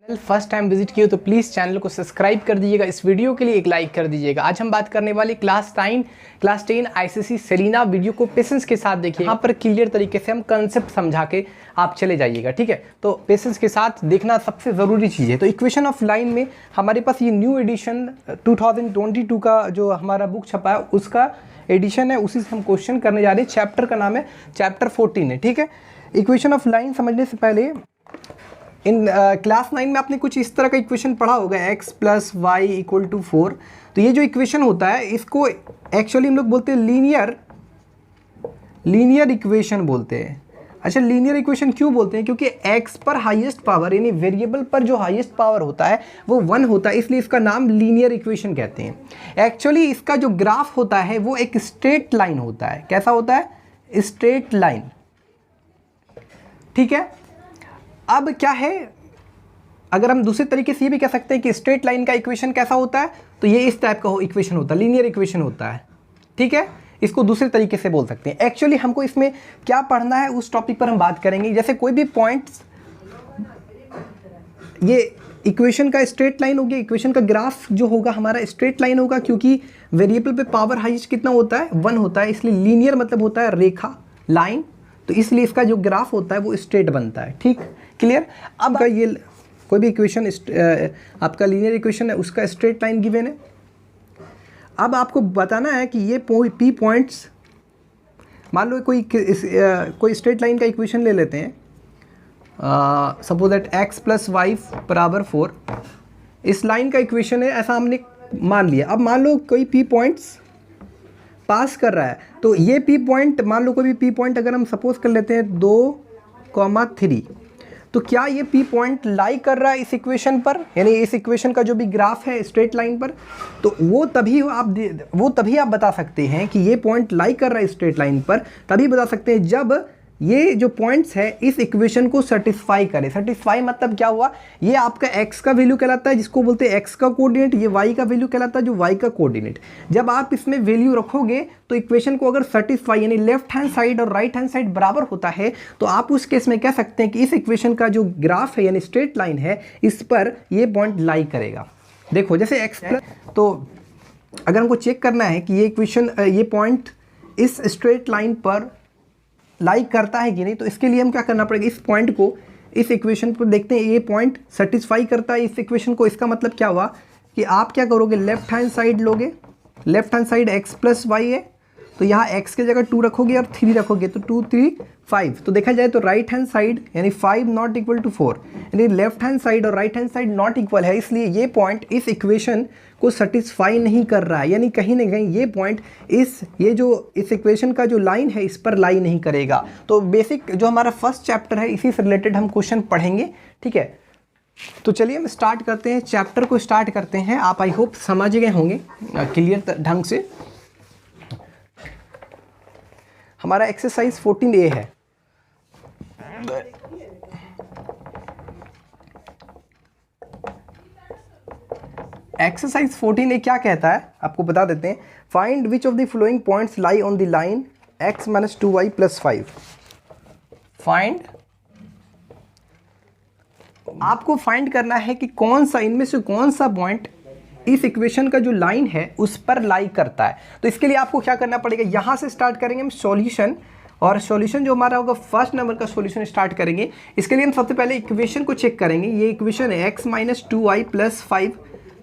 First time visit किए तो please channel को सब्सक्राइब कर दीजिएगा। इस वीडियो के लिए एक लाइक कर दीजिएगा। आज हम बात करने वाले क्लास 10 आईसीएसई सेलिना। वीडियो को पेशेंस के साथ देखिए, यहाँ पर क्लियर तरीके से हम कंसेप्ट समझा के आप चले जाइएगा, ठीक है। तो पेशेंस के साथ देखना सबसे ज़रूरी चीज़ है। तो इक्वेशन ऑफ लाइन में हमारे पास ये न्यू एडिशन 2022 का जो हमारा बुक छपा है उसका एडिशन है, उसी से हम क्वेश्चन करने जा रहे हैं। चैप्टर का नाम है चैप्टर 14 है, ठीक है। इक्वेशन ऑफ लाइन समझने से पहले इन क्लास 9 में आपने कुछ इस तरह का इक्वेशन पढ़ा होगा, x + y = 4। तो ये जो इक्वेशन होता है इसको एक्चुअली हम लोग बोलते हैं लीनियर इक्वेशन बोलते हैं। अच्छा, लीनियर इक्वेशन क्यों बोलते हैं? क्योंकि x पर हाईएस्ट पावर यानी वेरिएबल पर जो हाईएस्ट पावर होता है वो 1 होता है, इसलिए इसका नाम लीनियर इक्वेशन कहते हैं। एक्चुअली इसका जो ग्राफ होता है वो एक स्ट्रेट लाइन होता है। कैसा होता है? स्ट्रेट लाइन, ठीक है। अब क्या है, अगर हम दूसरे तरीके से ये भी कह सकते हैं कि स्ट्रेट लाइन का इक्वेशन कैसा होता है, तो ये इस टाइप का इक्वेशन होता है, लीनियर इक्वेशन होता है, ठीक है। इसको दूसरे तरीके से बोल सकते हैं। एक्चुअली हमको इसमें क्या पढ़ना है उस टॉपिक पर हम बात करेंगे। जैसे कोई भी पॉइंट्स, ये इक्वेशन का स्ट्रेट लाइन हो गया, इक्वेशन का ग्राफ जो होगा हमारा स्ट्रेट लाइन होगा, क्योंकि वेरिएबल पे पावर हाईएस्ट कितना होता है? 1 होता है, इसलिए लीनियर मतलब होता है रेखा, लाइन। तो इसलिए इसका जो ग्राफ होता है वो स्ट्रेट बनता है, ठीक, क्लियर। अब का ये कोई भी इक्वेशन आपका लीनियर इक्वेशन है, उसका स्ट्रेट लाइन गिवन है। अब आपको बताना है कि ये पी पॉइंट्स, मान लो कोई स्ट्रेट लाइन का इक्वेशन ले लेते हैं। Suppose that x + y = 4। इस लाइन का इक्वेशन है, ऐसा हमने मान लिया। अब मान लो कोई पी पॉइंट्स पास कर रहा है, तो ये पी पॉइंट, मान लो कोई भी पी पॉइंट अगर हम सपोज कर लेते हैं 2,3, तो क्या ये पी पॉइंट लाई कर रहा है इस इक्वेशन पर, यानी इस इक्वेशन का जो भी ग्राफ है स्ट्रेट लाइन पर, तो वो तभी आप बता सकते हैं कि ये पॉइंट लाई कर रहा है स्ट्रेट लाइन पर, तभी बता सकते हैं जब ये जो पॉइंट्स है इस इक्वेशन को सेटिस्फाई करे। सेटिस्फाई मतलब क्या हुआ? ये आपका x का वैल्यू कहलाता है, जिसको बोलते हैं x का कोऑर्डिनेट, ये y का वैल्यू कहलाता है, जो y का कोऑर्डिनेट। जब आप इसमें वैल्यू रखोगे तो इक्वेशन को अगर सेटिस्फाई यानी लेफ्ट हैंड साइड और राइट हैंड साइड बराबर होता है, तो आप उस केस में कह सकते हैं कि इस इक्वेशन का जो ग्राफ है यानी स्ट्रेट लाइन है, इस पर ये पॉइंट लाई करेगा। देखो जैसे x प्लस, तो अगर हमको चेक करना है कि ये इक्वेशन, ये पॉइंट इस स्ट्रेट लाइन पर लाइक करता है कि नहीं, तो इसके लिए हम क्या करना पड़ेगा? इस पॉइंट को इस इक्वेशन पर देखते हैं, ये पॉइंट सेटिस्फाई करता है इस इक्वेशन को। इसका मतलब क्या हुआ कि आप क्या करोगे? लेफ्ट हैंड साइड लोगे, left hand side x + y है, तो यहाँ x की जगह 2 रखोगे और 3 रखोगे, तो 2 3 5। तो देखा जाए तो राइट हैंड साइड यानी 5 ≠ = 4, यानी लेफ्ट हैंड साइड और right hand side not equal है, इसलिए ये पॉइंट इस इक्वेशन को सेटिस्फाई नहीं कर रहा है, यानी कहीं ना कहीं ये पॉइंट इस इक्वेशन का जो लाइन है इस पर लाई नहीं करेगा। तो बेसिक जो हमारा फर्स्ट चैप्टर है इसी से रिलेटेड हम क्वेश्चन पढ़ेंगे, ठीक है। तो चलिए हम स्टार्ट करते हैं, चैप्टर को स्टार्ट करते हैं। आप आई होप समझ गए होंगे क्लियर ढंग से। हमारा एक्सरसाइज 14A है। एक्सरसाइज 14A क्या कहता है आपको बता देते हैं। Find which of the following points lie on the line x - 2y + 5। Find, आपको फाइंड करना है कि कौन सा इनमें से कौन सा पॉइंट इस इक्वेशन का जो लाइन है उस पर लाई करता है। तो इसके लिए आपको क्या करना पड़ेगा? यहाँ से स्टार्ट करेंगे हम सॉल्यूशन, और सॉल्यूशन जो हमारा होगा फर्स्ट नंबर का सॉल्यूशन स्टार्ट करेंगे। इसके लिए हम सबसे पहले इक्वेशन को चेक करेंगे। ये इक्वेशन है x - 2y + 5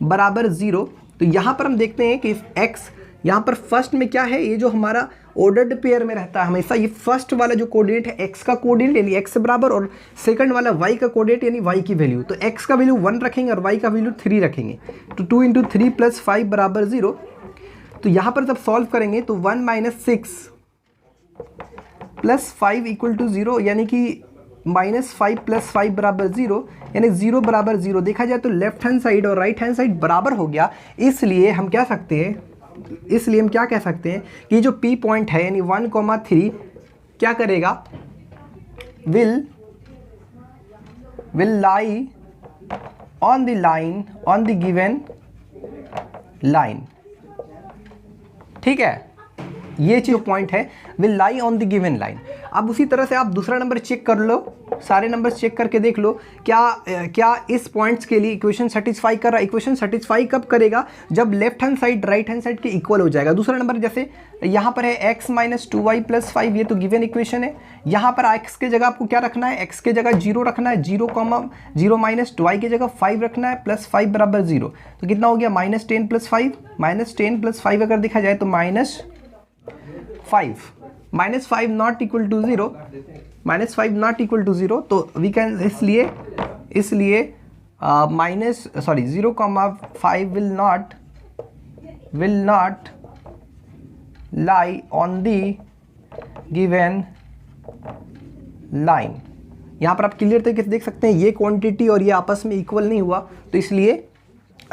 = 0। तो यहाँ पर हम देखते हैं कि x यहाँ पर फर्स्ट में क्या है, ये जो हमारा ऑर्डर्ड पेयर में रहता है हमेशा, ये फर्स्ट वाला जो कोऑर्डिनेट है x का कोऑर्डिनेट यानी x बराबर, और सेकंड वाला y का कोऑर्डिनेट यानी y की वैल्यू। तो x का वैल्यू 1 रखेंगे और y का वैल्यू 3 रखेंगे, तो 2 × 3 + 5 = 0। तो यहाँ पर जब सॉल्व करेंगे तो 1 - 6 + 5 = 0, यानी कि -5 + 5 = 0, यानी 0 = 0। देखा जाए तो लेफ्ट हैंड साइड और राइट हैंड साइड बराबर हो गया, इसलिए हम क्या कह सकते हैं कि जो P पॉइंट है यानी 1,3 क्या करेगा? Will lie on the given line, ठीक है। ये जो पॉइंट है will lie on the given line. अब उसी तरह से आप दूसरा नंबर चेक कर लो, सारे नंबर्स चेक करके देख लो क्या इस पॉइंट्स के लिए इक्वेशन सेटिस्फाई कर रहा है। इक्वेशन सेटिस्फाई कब करेगा, जब left hand side right hand side के इक्वल हो जाएगा। दूसरा नंबर जैसे यहाँ पर है x - 2y + 5, ये तो गिवन इक्वेशन है। यहाँ पर x के जगह आपको क्या रखना है, x के जगह 0 रखना है, 0 - 2y की जगह 5 रखना है, +5 = 0। तो कितना हो गया, -10 + 5, -10 + 5 अगर देखा जाए तो -5 -5 not equal to 0, -5 not equal to 0। तो वी कैन इसलिए 0,5 will not lie on the given line। यहाँ पर आप क्लियर तरीके से देख सकते हैं ये क्वांटिटी और ये आपस में इक्वल नहीं हुआ, तो इसलिए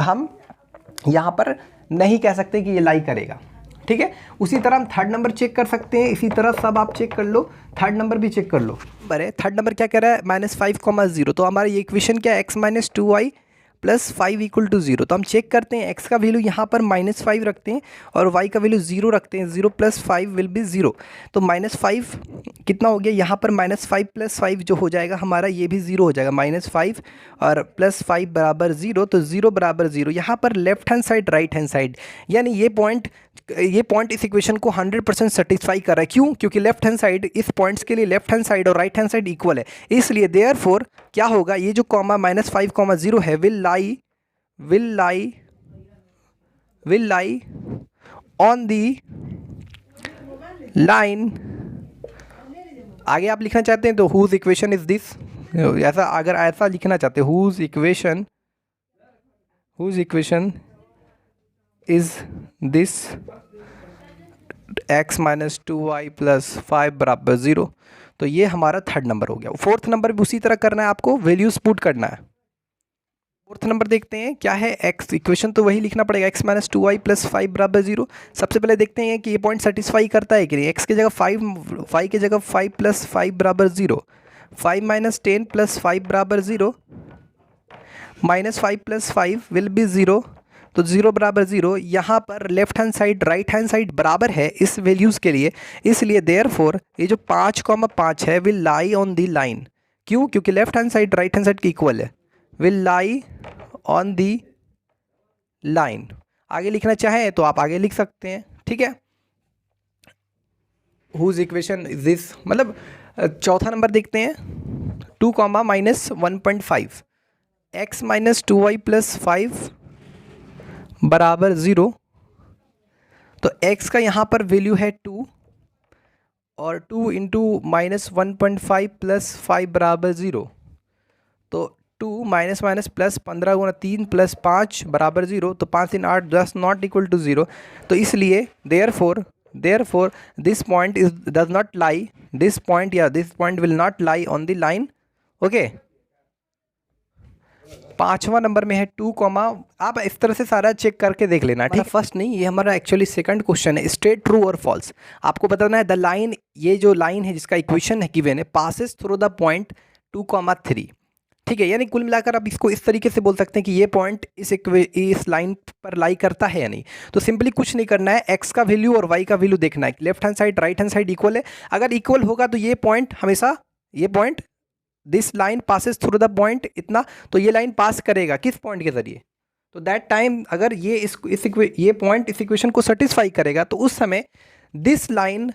हम यहाँ पर नहीं कह सकते कि ये लाई करेगा। ठीक है, उसी तरह हम थर्ड नंबर चेक कर सकते हैं। इसी तरह सब आप चेक कर लो, थर्ड नंबर भी चेक कर लो। थर्ड नंबर क्या कह रहा है, -5, 0। तो हमारा ये इक्वेशन क्या है, x - 2y + 5 = 0। तो हम चेक करते हैं, x का वैल्यू यहाँ पर -5 रखते हैं और y का वैल्यू 0 रखते हैं। 0 + 5 विल बी 0। तो -5 कितना हो गया, यहाँ पर -5 + 5 जो हो जाएगा हमारा, ये भी 0 हो जाएगा। -5 और +5 = 0, तो 0 = 0। यहाँ पर left hand side right hand side, यानी ये पॉइंट इस इक्वेशन को 100% सेटिस्फाई कर रहा है। क्यों, क्योंकि लेफ्ट हैंड साइड इस पॉइंट्स के लिए लेफ्ट हैंड साइड और राइट हैंड साइड इक्वल है। इसलिए देयरफॉर क्या होगा, ये जो कॉमा -5, 0 है will lie on the line. आगे आप लिखना चाहते हैं तो हुज इक्वेशन इज दिस, ऐसा अगर ऐसा लिखना चाहते हैं, whose equation is this, x - 2y + 5 = 0। तो ये हमारा थर्ड नंबर हो गया। फोर्थ नंबर भी उसी तरह करना है, आपको वैल्यूज पुट करना है। फोर्थ नंबर देखते हैं क्या है, x इक्वेशन तो वही लिखना पड़ेगा, x - 2y + 5 = 0। सबसे पहले देखते हैं कि ये पॉइंट सेटिस्फाई करता है कि नहीं। x की जगह 5, y की जगह 5 + 5 = 0, 5 - 10 + 5 = 0, -5 + 5 विल बी 0। तो 0 = 0। यहाँ पर left hand side right hand side बराबर है इस वैल्यूज़ के लिए, इसलिए देयरफॉर ये जो 5,5 है will lie on the line. क्यों, क्योंकि left hand side right hand side की इक्वल है, will lie on the line. आगे लिखना चाहें तो आप आगे लिख सकते हैं। ठीक है, हुज इक्वेशन इज दिस, मतलब चौथा नंबर देखते हैं, 2, -1.5, x - 2y + 5 = 0। तो x का यहाँ पर वैल्यू है 2 और 2 × -1.5 + 5 = 0। तो 2 - प्लस 15 × 3 + 5 = 0। तो 5 × 8 = 10 नॉट इक्वल टू 0। तो इसलिए therefore this point does not lie, this point will not lie on the line. Okay, पांचवा नंबर में है 2, आप इस तरह से सारा चेक करके देख लेना। ठीक, फर्स्ट नहीं, ये हमारा एक्चुअली सेकंड क्वेश्चन है, स्ट्रेट ट्रू और फॉल्स। आपको बताना है द लाइन, ये जो लाइन है जिसका इक्वेशन है गिवन है, पासेस थ्रू द पॉइंट 2, 3। ठीक है, यानी कुल मिलाकर आप इसको इस तरीके से बोल सकते हैं कि ये पॉइंट इस लाइन पर लाई करता है या नहीं। तो सिंपली कुछ नहीं करना है, x का वैल्यू और y का वैल्यू देखना है। Left hand side right hand side equal है, अगर इक्वल होगा तो ये पॉइंट हमेशा, ये point this line passes through the point इतना, तो ये लाइन पास करेगा किस पॉइंट के जरिए, तो दैट टाइम अगर ये पॉइंट इस इक्वेशन को सेटिस्फाई करेगा तो उस समय this line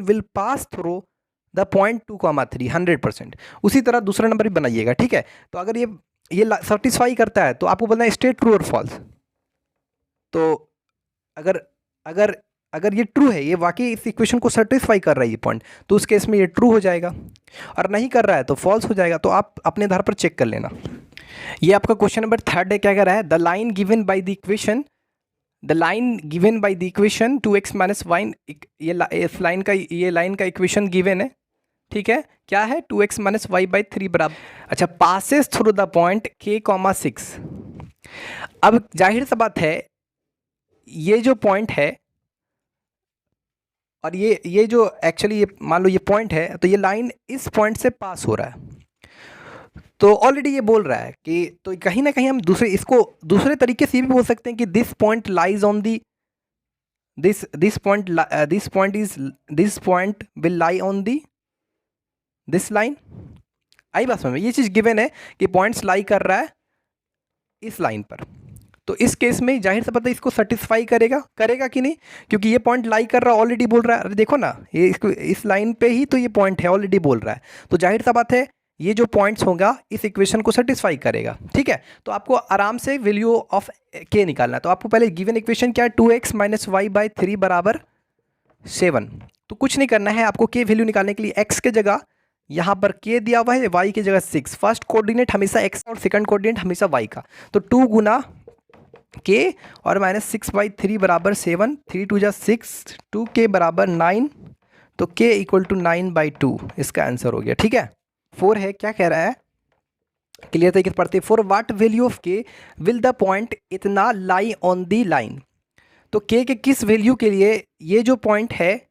will pass through the point 2, 3 100%। उसी तरह दूसरा नंबर भी बनाइएगा। ठीक है, तो अगर ये सेटिस्फाई करता है तो आपको बोलना है स्ट्रेट ट्रू और फॉल्स। तो अगर ये ट्रू है, ये वाकई इस इक्वेशन को सेटिस्फाई कर रहा है ये पॉइंट, तो उस केस में ये ट्रू हो जाएगा, और नहीं कर रहा है तो फॉल्स हो जाएगा। तो आप अपने आधार पर चेक कर लेना। ये आपका क्वेश्चन नंबर थर्ड है, क्या कह रहा है, the line given by the equation 2x - y, ये लाइन का इक्वेशन गिवन है। ठीक है, क्या है, 2x - y/3 बराबर, अच्छा, passes through the point k, 6। अब जाहिर सा बात है, ये जो पॉइंट है और ये जो एक्चुअली ये मान लो ये पॉइंट है, तो ये लाइन इस पॉइंट से पास हो रहा है। तो ऑलरेडी ये बोल रहा है कि, तो कहीं ना कहीं हम इसको दूसरे तरीके से भी बोल सकते हैं कि this point lies on the this point will lie on this line। आई बात समझ में? ये चीज़ गिवन है कि पॉइंट्स लाई कर रहा है इस लाइन पर, तो इस केस में जाहिर सा पता है इसको सेटिस्फाई करेगा कि नहीं, क्योंकि ये पॉइंट लाई कर रहा है, ऑलरेडी बोल रहा है, अरे देखो ना ये इसको इस लाइन पे ही तो ये पॉइंट है, ऑलरेडी बोल रहा है, तो जाहिर सा बात है ये जो पॉइंट्स होगा इस इक्वेशन को सेटिस्फाई करेगा। ठीक है, तो आपको आराम से वैल्यू ऑफ के निकालना है। तो आपको पहले गिवन इक्वेशन क्या है, 2x - y/3 बराबर 7। तो कुछ नहीं करना है आपको, के वैल्यू निकालने के लिए x के जगह यहाँ पर k दिया हुआ है, y की जगह 6। फर्स्ट कोऑर्डिनेट हमेशा x और सेकंड कोऑर्डिनेट हमेशा y का, तो 2 गुना k और -6/3 बराबर 7, 3 2 जा 6, 2k बराबर 9, तो k = 9/2 इसका आंसर हो गया। ठीक है, 4 है, क्या कह रहा है क्लियर तरीके से पढ़ते। For what value of k will the point इतना लाई ऑन दी लाइन। तो k के किस वैल्यू के लिए ये जो पॉइंट है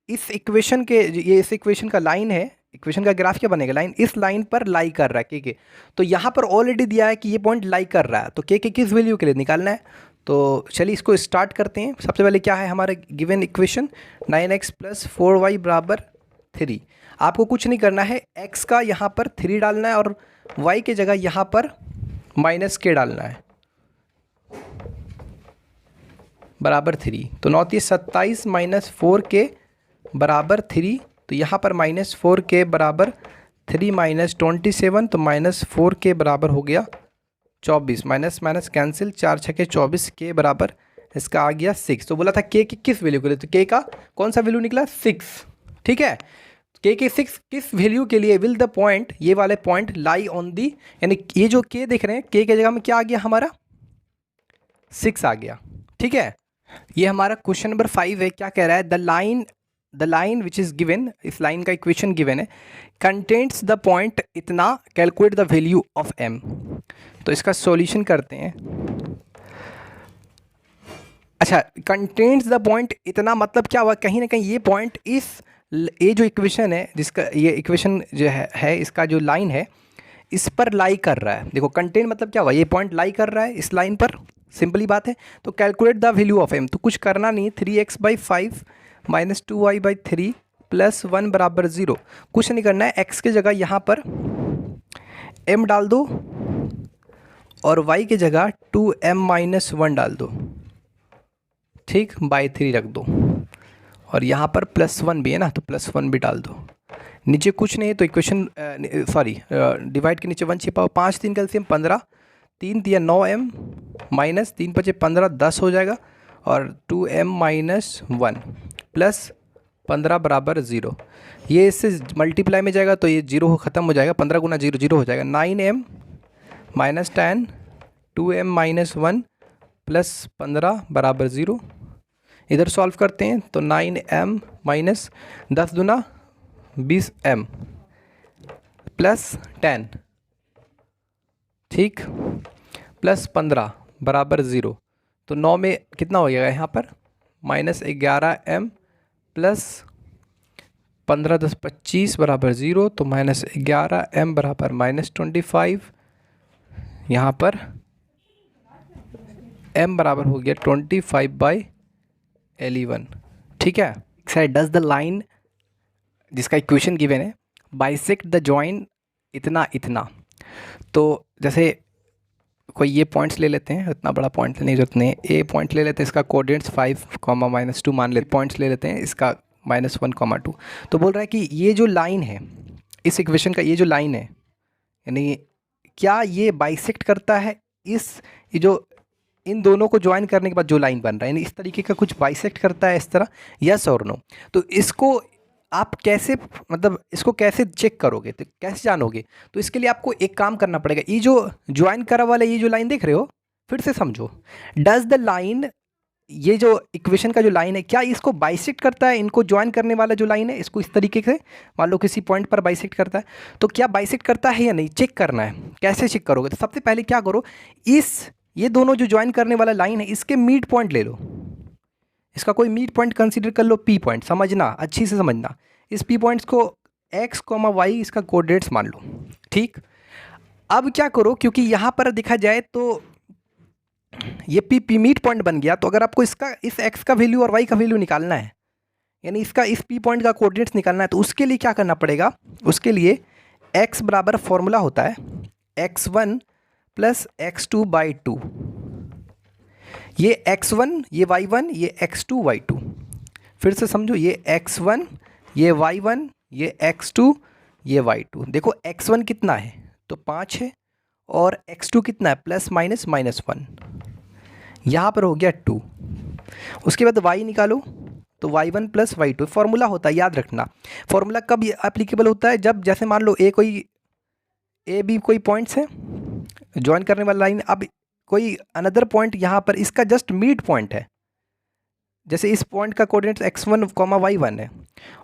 इस इक्वेशन के, ये इस इक्वेशन का लाइन है, इक्वेशन का ग्राफ क्या बनेगा, लाइन इस लाइन पर लाई कर रहा है के। तो यहाँ पर ऑलरेडी दिया है कि ये पॉइंट लाई कर रहा है, तो के किस वैल्यू के लिए निकालना है। तो चलिए इसको स्टार्ट करते हैं। सबसे पहले क्या है हमारे गिवन इक्वेशन, 9x + 4y बराबर 3। आपको कुछ नहीं करना है, x का यहाँ पर 3 डालना है और y के जगह यहाँ पर -k डालना है बराबर 3। तो 9 × 27 - 4k बराबर 3, तो यहाँ पर -4k बराबर 3 - 27, तो -4k बराबर हो गया 24, माइनस कैंसिल, 4 छके 24, k बराबर इसका आ गया 6। तो बोला था k की किस वैल्यू के लिए, तो k का कौन सा वैल्यू निकला, 6। ठीक है, k के 6 किस वैल्यू के लिए, विल द पॉइंट, ये वाले पॉइंट लाई ऑन दी, यानी ये जो k देख रहे हैं k के जगह में क्या आ गया हमारा 6 आ गया। ठीक है, ये हमारा क्वेश्चन नंबर 5 है। क्या कह रहा है, the line which is given, इस लाइन का इक्वेशन गिवन है, कंटेंट्स द पॉइंट इतना, calculate the value of m। तो इसका सॉल्यूशन करते हैं। अच्छा, कंटेंट्स द पॉइंट इतना मतलब क्या हुआ, कहीं ना कहीं ये पॉइंट ये जो इक्वेशन है, जिसका ये इक्वेशन जो है इसका जो लाइन है इस पर लाई कर रहा है। देखो कंटेंट मतलब क्या हुआ, ये पॉइंट लाई कर रहा है इस लाइन पर, सिंपली बात है। तो calculate the value of m, तो कुछ करना नहीं, 3x/5 - 2y/3 + 1 बराबर 0। कुछ नहीं करना है, x के जगह यहाँ पर m डाल दो और y के जगह 2m - 1 डाल दो। ठीक, /3 रख दो और यहाँ पर +1 भी है ना, तो +1 भी डाल दो। नीचे कुछ नहीं है तो इक्वेशन डिवाइड के नीचे 1 छिपा हो, 5 3 कैल्सियम 15, 3 × 9m - 3 × 5 15, 10 हो जाएगा, और 2m - 1 + 15 बराबर 0। ये इससे मल्टीप्लाई में जाएगा तो ये 0 ख़त्म हो जाएगा, 15 × 0 0 हो जाएगा, 9m - 10, 2m - 1 + 15 बराबर 0। इधर सॉल्व करते हैं तो 9m - 10 दूना 20m + 10, ठीक, + 15 बराबर 0। तो 9 में कितना हो गया यहाँ पर, -11m + 15 10 25 बराबर 0, तो -11m बराबर -25। यहाँ पर m बराबर हो गया 25/11। ठीक है, साइड डज द लाइन, जिसका इक्वेशन गिवन है, बाइसेक्ट द जॉइन इतना इतना। तो जैसे कोई ये पॉइंट्स ले लेते हैं, इतना बड़ा पॉइंट लेने की जरूरत नहीं है, ए पॉइंट ले लेते हैं, इसका कोऑर्डिनेट्स 5, -2 मान लेते, पॉइंट्स ले लेते हैं, इसका -1, 2। तो बोल रहा है कि ये जो लाइन है इस इक्वेशन का, ये जो लाइन है, यानी क्या ये बाइसेक्ट करता है ये जो इन दोनों को ज्वाइन करने के बाद जो लाइन बन रहा है, यानी इस तरीके का कुछ बाइसेक्ट करता है इस तरह, यस और नो। तो इसको आप कैसे, मतलब इसको कैसे चेक करोगे, तो कैसे जानोगे, तो इसके लिए आपको एक काम करना पड़ेगा। ये जो ज्वाइन करा वाला ये जो लाइन देख रहे हो, फिर से समझो, डज द लाइन, ये जो इक्वेशन का जो लाइन है, क्या इसको बाइसेक्ट करता है, इनको ज्वाइन करने वाला जो लाइन है इसको इस तरीके से, मान लो किसी पॉइंट पर बाइसेक्ट करता है, तो क्या बाइसेक्ट करता है या नहीं, चेक करना है। कैसे चेक करोगे, तो सबसे पहले क्या करो, ये दोनों जो ज्वाइन करने वाला लाइन है इसके मिड पॉइंट ले लो, इसका कोई मिड पॉइंट कंसीडर कर लो, पी पॉइंट, समझना अच्छी से समझना, इस पी पॉइंट्स को x, y इसका कोऑर्डिनेट्स मान लो। ठीक, अब क्या करो, क्योंकि यहाँ पर देखा जाए तो ये पी मीट पॉइंट बन गया। तो अगर आपको इसका इस एक्स का वैल्यू और वाई का वैल्यू निकालना है, यानी इसका इस पी पॉइंट का कोऑर्डिनेट्स निकालना है, तो उसके लिए क्या करना पड़ेगा? उसके लिए x बराबर फॉर्मूला होता है x1 प्लस x2 बाई 2। ये x1 ये y1 ये x2 y2। फिर से समझो, ये x1 ये y1 ये x2 ये y2। देखो x1 कितना है तो 5 है, और x2 कितना है प्लस माइनस -1, यहाँ पर हो गया 2। उसके बाद y निकालो तो y1 प्लस y2 फॉर्मूला होता है, याद रखना। फॉर्मूला कब एप्लीकेबल होता है? जब जैसे मान लो ए बी कोई पॉइंट्स है ज्वाइन करने वाला लाइन, अब कोई अनदर पॉइंट यहाँ पर इसका जस्ट मिड पॉइंट है। जैसे इस पॉइंट का कोऑर्डिनेट्स x1, y1 है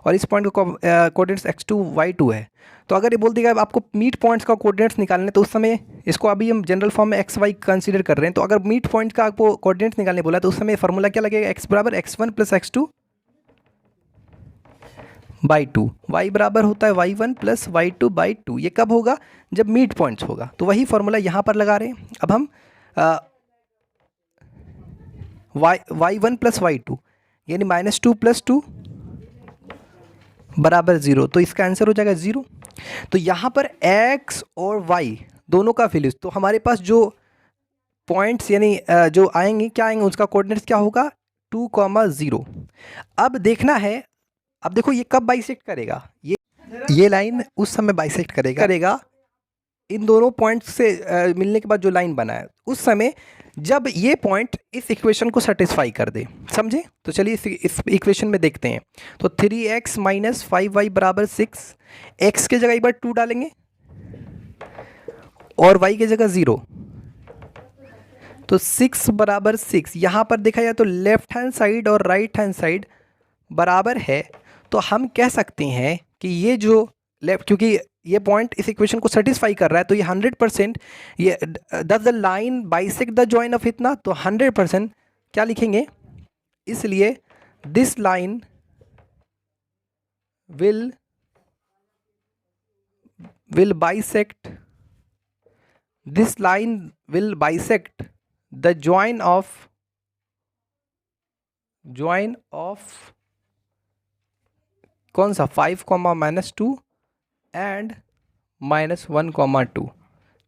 और इस पॉइंट का कोऑर्डिनेट्स x2, y2 है। तो अगर ये बोल देगा आपको मिड पॉइंट्स का कोऑर्डिनेट्स निकालने, तो उस समय इसको अभी हम जनरल फॉर्म में x y कंसीडर कर रहे हैं। तो अगर मिड पॉइंट का आपको कोऑर्डिनेट्स निकालने बोला तो उस समय फॉर्मूला क्या लगेगा? x बराबर x1 plus x2 by 2, y बराबर होता है y1 प्लस y2 बाई 2। ये कब होगा? जब मिड पॉइंट्स होगा। तो वही फॉर्मूला यहाँ पर लगा रहे हैं। अब हम y1 प्लस y2 यानी -2 प्लस 2 बराबर 0। तो इसका आंसर हो जाएगा 0। तो यहाँ पर x और y दोनों का वैल्यूज, तो हमारे पास जो पॉइंट्स यानी जो आएंगे, क्या आएंगे? उसका कोऑर्डिनेट्स क्या होगा? 2, 0। अब देखना है, अब देखो ये कब बाइसेक्ट करेगा? ये लाइन उस समय बाइसेक्ट करेगा इन दोनों पॉइंट्स से मिलने के बाद जो लाइन बना है, उस समय जब ये पॉइंट इस इक्वेशन को सेटिस्फाई कर दे। समझे? तो चलिए इस इक्वेशन में देखते हैं। तो 3x माइनस 5y बराबर 6, x के जगह एक बार 2 डालेंगे और y के जगह 0, तो 6 बराबर 6। यहाँ पर देखा जाए तो लेफ्ट हैंड साइड और राइट हैंड साइड बराबर है। तो हम कह सकते हैं कि ये जो क्योंकि ये पॉइंट इस इक्वेशन को सेटिस्फाई कर रहा है, तो ये 100% ये does the line bisect the join of इतना, तो 100% क्या लिखेंगे? इसलिए this line will bisect the join of कौन सा? 5, -2 एंड -1, 2।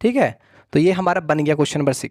ठीक है, तो ये हमारा बन गया क्वेश्चन नंबर 6।